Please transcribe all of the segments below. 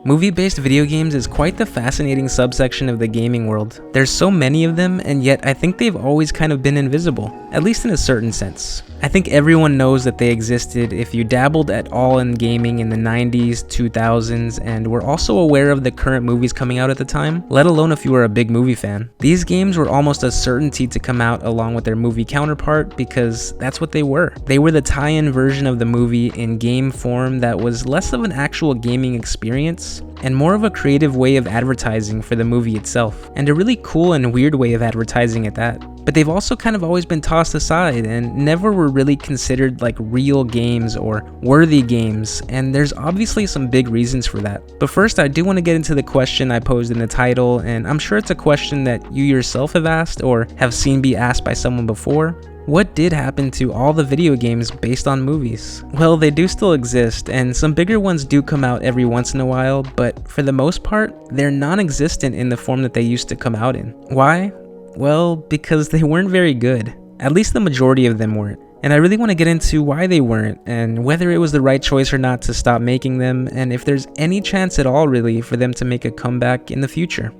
Movie-based video games is quite the fascinating subsection of the gaming world. There's so many of them, and yet I think they've always kind of been invisible, at least in a certain sense. I think everyone knows that they existed if you dabbled at all in gaming in the 90s, 2000s, and were also aware of the current movies coming out at the time, let alone if you were a big movie fan. These games were almost a certainty to come out along with their movie counterpart because that's what they were. They were the tie-in version of the movie in game form that was less of an actual gaming experience and more of a creative way of advertising for the movie itself, and a really cool and weird way of advertising at that. But they've also kind of always been tossed aside and never were really considered like real games or worthy games, and there's obviously some big reasons for that. But first, I do want to get into the question I posed in the title, and I'm sure it's a question that you yourself have asked or have seen be asked by someone before. What did happen to all the video games based on movies? Well, they do still exist, and some bigger ones do come out every once in a while, but for the most part, they're non-existent in the form that they used to come out in. Why? Well, because they weren't very good. At least the majority of them weren't. And I really want to get into why they weren't, and whether it was the right choice or not to stop making them, and if there's any chance at all really for them to make a comeback in the future.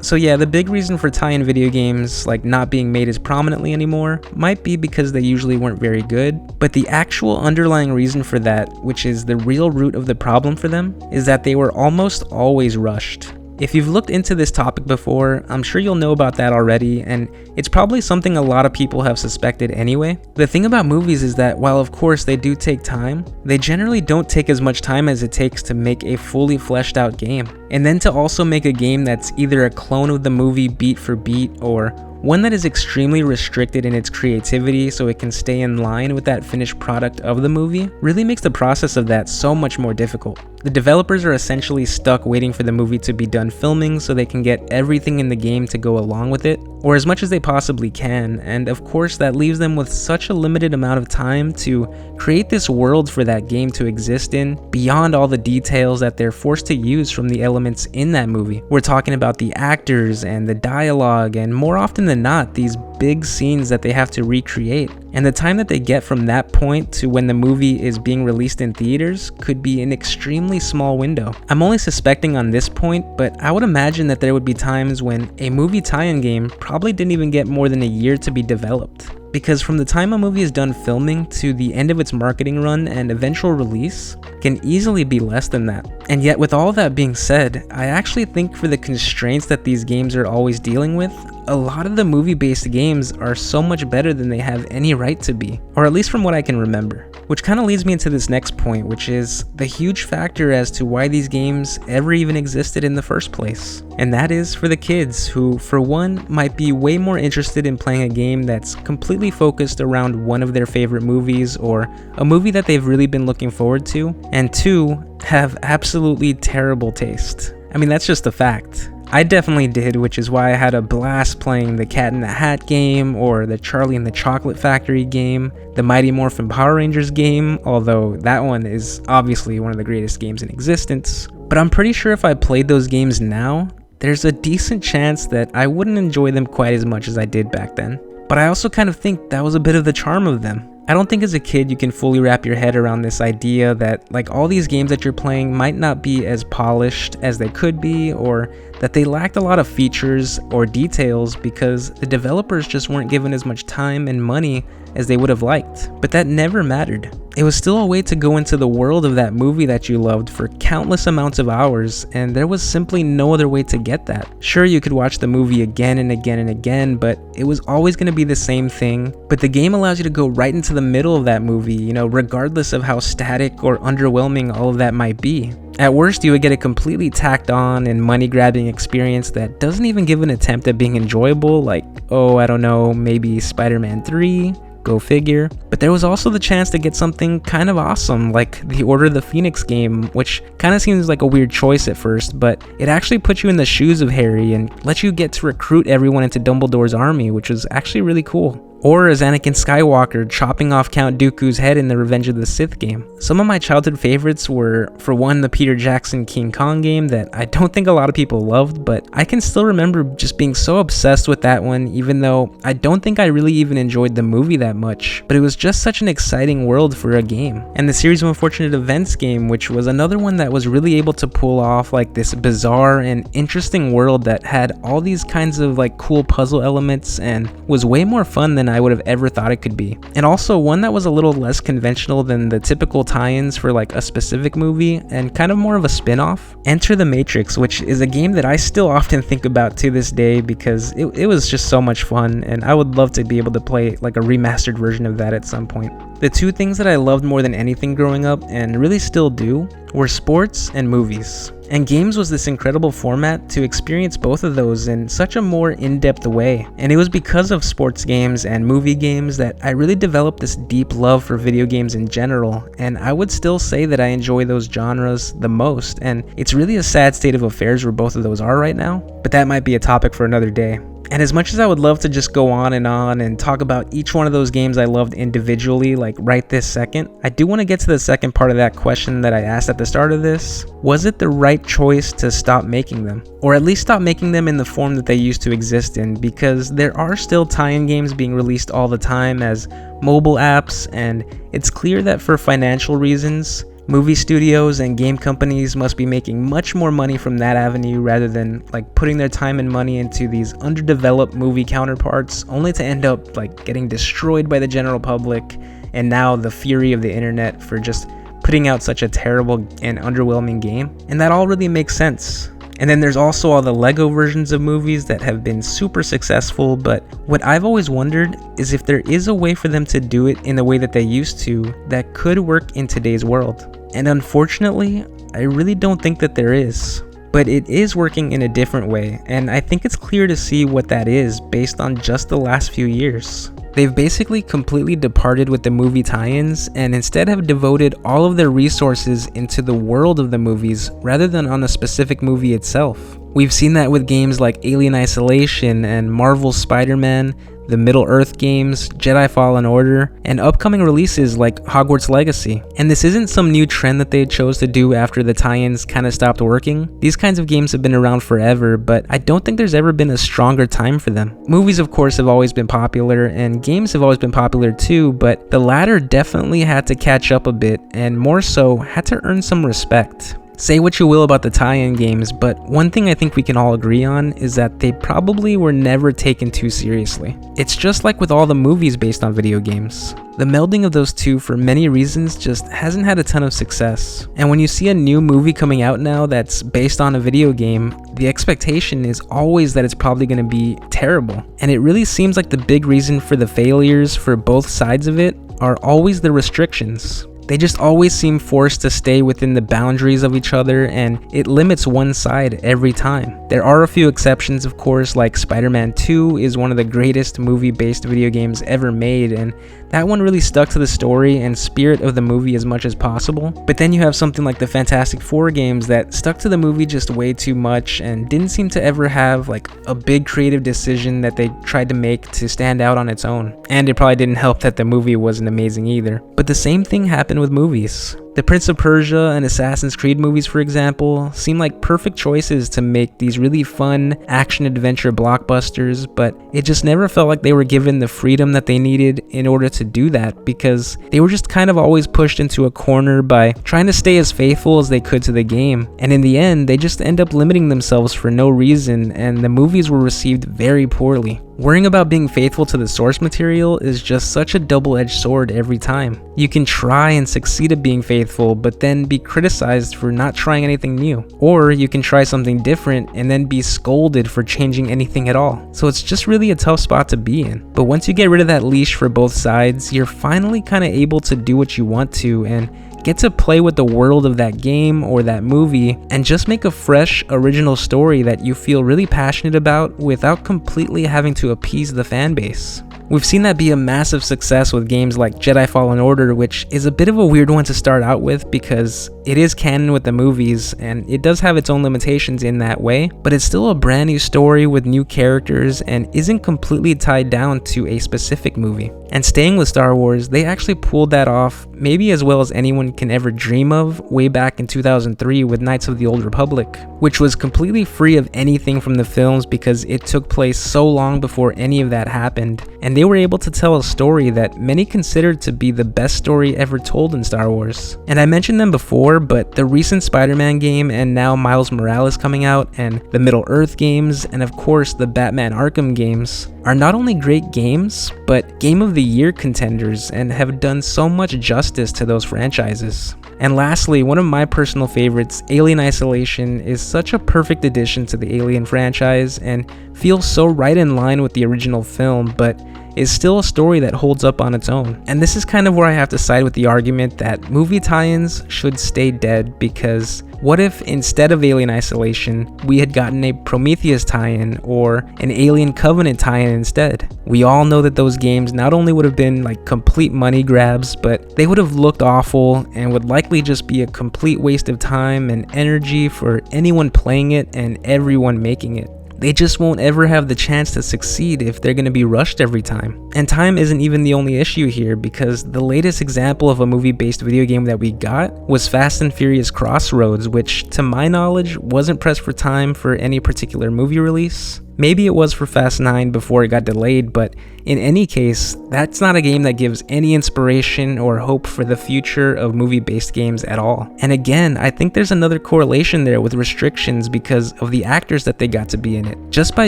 So yeah, the big reason for tie-in video games like not being made as prominently anymore might be because they usually weren't very good, but the actual underlying reason for that, which is the real root of the problem for them, is that they were almost always rushed. If you've looked into this topic before, I'm sure you'll know about that already, and it's probably something a lot of people have suspected anyway. The thing about movies is that while of course they do take time, they generally don't take as much time as it takes to make a fully fleshed out game. And then to also make a game that's either a clone of the movie beat for beat, or one that is extremely restricted in its creativity so it can stay in line with that finished product of the movie, really makes the process of that so much more difficult. The developers are essentially stuck waiting for the movie to be done filming so they can get everything in the game to go along with it, or as much as they possibly can, and of course that leaves them with such a limited amount of time to create this world for that game to exist in, beyond all the details that they're forced to use from the elements in that movie. We're talking about the actors and the dialogue, and more often than not, these big scenes that they have to recreate. And the time that they get from that point to when the movie is being released in theaters could be an extremely small window. I'm only suspecting on this point, but I would imagine that there would be times when a movie tie-in game probably didn't even get more than a year to be developed. Because from the time a movie is done filming to the end of its marketing run and eventual release can easily be less than that. And yet with all that being said, I actually think for the constraints that these games are always dealing with, a lot of the movie-based games are so much better than they have any right to be, or at least from what I can remember. Which kind of leads me into this next point, which is the huge factor as to why these games ever even existed in the first place. And that is for the kids who, for one, might be way more interested in playing a game that's completely focused around one of their favorite movies or a movie that they've really been looking forward to, and two, have absolutely terrible taste. I mean, that's just a fact. I definitely did, which is why I had a blast playing the Cat in the Hat game, or the Charlie and the Chocolate Factory game, the Mighty Morphin Power Rangers game, although that one is obviously one of the greatest games in existence. But I'm pretty sure if I played those games now, there's a decent chance that I wouldn't enjoy them quite as much as I did back then. But I also kind of think that was a bit of the charm of them. I don't think as a kid you can fully wrap your head around this idea that like all these games that you're playing might not be as polished as they could be, or that they lacked a lot of features or details because the developers just weren't given as much time and money as they would have liked. But that never mattered. It was still a way to go into the world of that movie that you loved for countless amounts of hours, and there was simply no other way to get that. Sure, you could watch the movie again and again and again, but it was always going to be the same thing. But the game allows you to go right into the middle of that movie, regardless of how static or underwhelming all of that might be. At worst, you would get a completely tacked on and money-grabbing experience that doesn't even give an attempt at being enjoyable, like, maybe Spider-Man 3, go figure. But there was also the chance to get something kind of awesome, like the Order of the Phoenix game, which kind of seems like a weird choice at first, but it actually puts you in the shoes of Harry and lets you get to recruit everyone into Dumbledore's army, which was actually really cool. or as Anakin Skywalker chopping off Count Dooku's head in the Revenge of the Sith game. Some of my childhood favorites were, for one, the Peter Jackson King Kong game that I don't think a lot of people loved, but I can still remember just being so obsessed with that one, even though I don't think I really even enjoyed the movie that much, but it was just such an exciting world for a game. And the Series of Unfortunate Events game, which was another one that was really able to pull off like this bizarre and interesting world that had all these kinds of like cool puzzle elements and was way more fun than I would have ever thought it could be. And also one that was a little less conventional than the typical tie-ins for like a specific movie and kind of more of a spin-off. Enter the Matrix, which is a game that I still often think about to this day because it was just so much fun, and I would love to be able to play like a remastered version of that at some point. The two things that I loved more than anything growing up, and really still do, were sports and movies. And games was this incredible format to experience both of those in such a more in-depth way. And it was because of sports games and movie games that I really developed this deep love for video games in general, and I would still say that I enjoy those genres the most, and it's really a sad state of affairs where both of those are right now, but that might be a topic for another day. And as much as I would love to just go on and talk about each one of those games I loved individually, like right this second, I do want to get to the second part of that question that I asked at the start of this. Was it the right choice to stop making them? Or at least stop making them in the form that they used to exist in, because there are still tie-in games being released all the time as mobile apps, and it's clear that for financial reasons, movie studios and game companies must be making much more money from that avenue rather than like putting their time and money into these underdeveloped movie counterparts, only to end up like getting destroyed by the general public and now the fury of the internet for just putting out such a terrible and underwhelming game. And that all really makes sense. And then there's also all the Lego versions of movies that have been super successful, but what I've always wondered is if there is a way for them to do it in the way that they used to that could work in today's world. And unfortunately, I really don't think that there is. But it is working in a different way, and I think it's clear to see what that is based on just the last few years. They've basically completely departed with the movie tie-ins and instead have devoted all of their resources into the world of the movies rather than on a specific movie itself. We've seen that with games like Alien Isolation and Marvel's Spider-Man, the Middle-earth games, Jedi Fallen Order, and upcoming releases like Hogwarts Legacy. And this isn't some new trend that they chose to do after the tie-ins kind of stopped working. These kinds of games have been around forever, but I don't think there's ever been a stronger time for them. Movies, of course, have always been popular, and games have always been popular too, but the latter definitely had to catch up a bit, and more so, had to earn some respect. Say what you will about the tie-in games, but one thing I think we can all agree on is that they probably were never taken too seriously. It's just like with all the movies based on video games. The melding of those two for many reasons just hasn't had a ton of success. And when you see a new movie coming out now that's based on a video game, the expectation is always that it's probably going to be terrible. And it really seems like the big reason for the failures for both sides of it are always the restrictions. They just always seem forced to stay within the boundaries of each other, and it limits one side every time. There are a few exceptions, of course, like Spider-Man 2 is one of the greatest movie-based video games ever made, and that one really stuck to the story and spirit of the movie as much as possible. But then you have something like the Fantastic Four games that stuck to the movie just way too much and didn't seem to ever have like a big creative decision that they tried to make to stand out on its own. And it probably didn't help that the movie wasn't amazing either. But the same thing happened with movies. The Prince of Persia and Assassin's Creed movies, for example, seem like perfect choices to make these really fun action-adventure blockbusters, but it just never felt like they were given the freedom that they needed in order to do that, because they were just kind of always pushed into a corner by trying to stay as faithful as they could to the game, and in the end, they just end up limiting themselves for no reason, and the movies were received very poorly. Worrying about being faithful to the source material is just such a double-edged sword every time. You can try and succeed at being faithful, but then be criticized for not trying anything new. Or you can try something different and then be scolded for changing anything at all. So it's just really a tough spot to be in. But once you get rid of that leash for both sides, you're finally kind of able to do what you want to and get to play with the world of that game or that movie and just make a fresh, original story that you feel really passionate about without completely having to appease the fan base. We've seen that be a massive success with games like Jedi Fallen Order, which is a bit of a weird one to start out with because it is canon with the movies and it does have its own limitations in that way, but it's still a brand new story with new characters and isn't completely tied down to a specific movie. And staying with Star Wars, they actually pulled that off maybe as well as anyone can ever dream of way back in 2003 with Knights of the Old Republic, which was completely free of anything from the films because it took place so long before any of that happened, and they were able to tell a story that many considered to be the best story ever told in Star Wars. And I mentioned them before, but the recent Spider-Man game and now Miles Morales coming out, and the Middle-earth games, and of course the Batman Arkham games are not only great games, but Game of the Year contenders and have done so much justice to those franchises. And lastly, one of my personal favorites, Alien Isolation, is such a perfect addition to the Alien franchise and feels so right in line with the original film, but is still a story that holds up on its own. And this is kind of where I have to side with the argument that movie tie-ins should stay dead, because what if instead of Alien Isolation, we had gotten a Prometheus tie-in or an Alien Covenant tie-in instead? We all know that those games not only would have been like complete money grabs, but they would have looked awful and would likely just be a complete waste of time and energy for anyone playing it and everyone making it. They just won't ever have the chance to succeed if they're going to be rushed every time. And time isn't even the only issue here, because the latest example of a movie-based video game that we got was Fast and Furious Crossroads, which to my knowledge wasn't pressed for time for any particular movie release. Maybe it was for Fast 9 before it got delayed, but in any case, that's not a game that gives any inspiration or hope for the future of movie-based games at all. And again, I think there's another correlation there with restrictions because of the actors that they got to be in it. Just by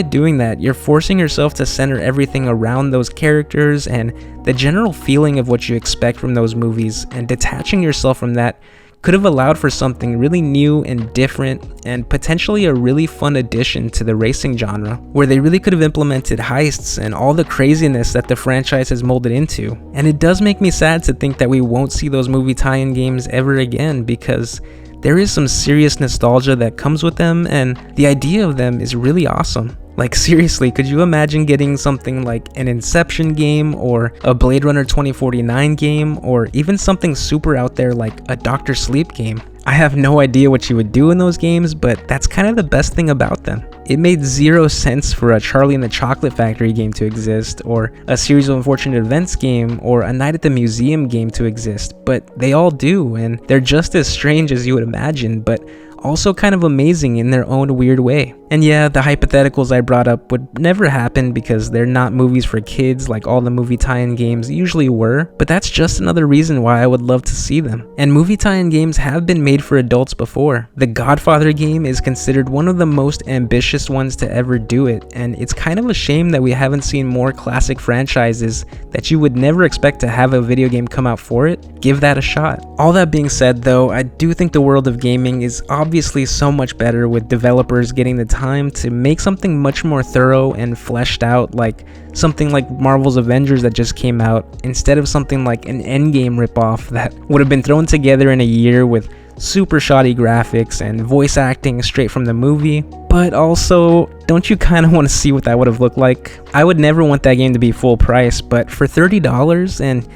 doing that, you're forcing yourself to center everything around those characters and the general feeling of what you expect from those movies, and detaching yourself from that could have allowed for something really new and different, and potentially a really fun addition to the racing genre, where they really could have implemented heists and all the craziness that the franchise has molded into. And it does make me sad to think that we won't see those movie tie-in games ever again, because there is some serious nostalgia that comes with them, and the idea of them is really awesome. Like seriously, could you imagine getting something like an Inception game or a Blade Runner 2049 game, or even something super out there like a Dr. Sleep game? I have no idea what you would do in those games, but that's kind of the best thing about them. It made zero sense for a Charlie and the Chocolate Factory game to exist, or a Series of Unfortunate Events game, or a Night at the Museum game to exist, but they all do, and they're just as strange as you would imagine, but also kind of amazing in their own weird way. And yeah, the hypotheticals I brought up would never happen because they're not movies for kids like all the movie tie-in games usually were, but that's just another reason why I would love to see them. And movie tie-in games have been made for adults before. The Godfather game is considered one of the most ambitious ones to ever do it, and it's kind of a shame that we haven't seen more classic franchises that you would never expect to have a video game come out for it give that a shot. All that being said though, I do think the world of gaming is obviously so much better with developers getting the time to make something much more thorough and fleshed out, like something like Marvel's Avengers that just came out, instead of something like an Endgame ripoff that would have been thrown together in a year with super shoddy graphics and voice acting straight from the movie. But also, don't you kind of want to see what that would have looked like? I would never want that game to be full price, but for $30 and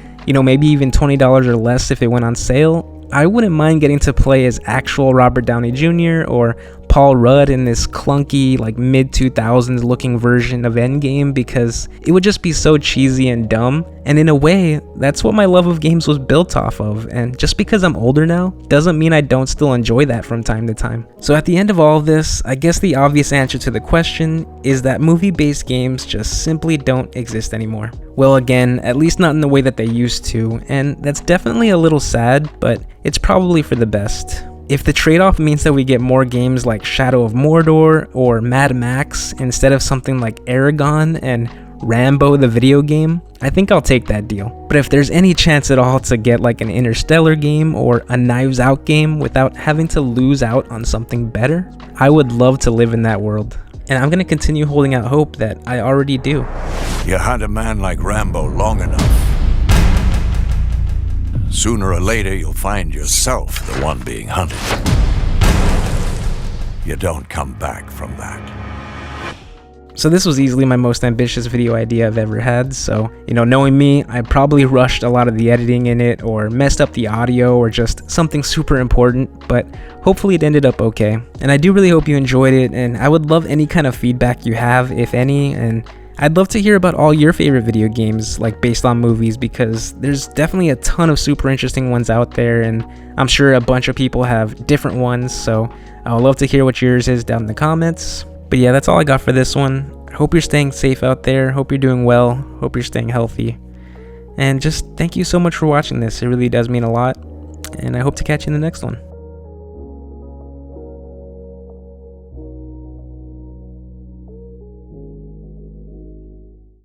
maybe even $20 or less if it went on sale, I wouldn't mind getting to play as actual Robert Downey Jr. or Paul Rudd in this clunky like mid-2000s looking version of Endgame, because it would just be so cheesy and dumb. And in a way, that's what my love of games was built off of, and just because I'm older now doesn't mean I don't still enjoy that from time to time. So at the end of all of this, I guess the obvious answer to the question is that movie-based games just simply don't exist anymore. Well, again, at least not in the way that they used to, and that's definitely a little sad, but it's probably for the best. If the trade-off means that we get more games like Shadow of Mordor or Mad Max instead of something like Aragon and Rambo the video game, I think I'll take that deal. But if there's any chance at all to get like an Interstellar game or a Knives Out game without having to lose out on something better, I would love to live in that world. And I'm going to continue holding out hope that I already do. You hunt a man like Rambo long enough, sooner or later you'll find yourself the one being hunted. You don't come back from that. So this was easily my most ambitious video idea I've ever had, so, knowing me, I probably rushed a lot of the editing in it, or messed up the audio, or just something super important, but hopefully it ended up okay. And I do really hope you enjoyed it, and I would love any kind of feedback you have, if any, and I'd love to hear about all your favorite video games, like based on movies, because there's definitely a ton of super interesting ones out there, and I'm sure a bunch of people have different ones, so I would love to hear what yours is down in the comments. But yeah, that's all I got for this one. I hope you're staying safe out there. Hope you're doing well. Hope you're staying healthy. And just thank you so much for watching this. It really does mean a lot. And I hope to catch you in the next one.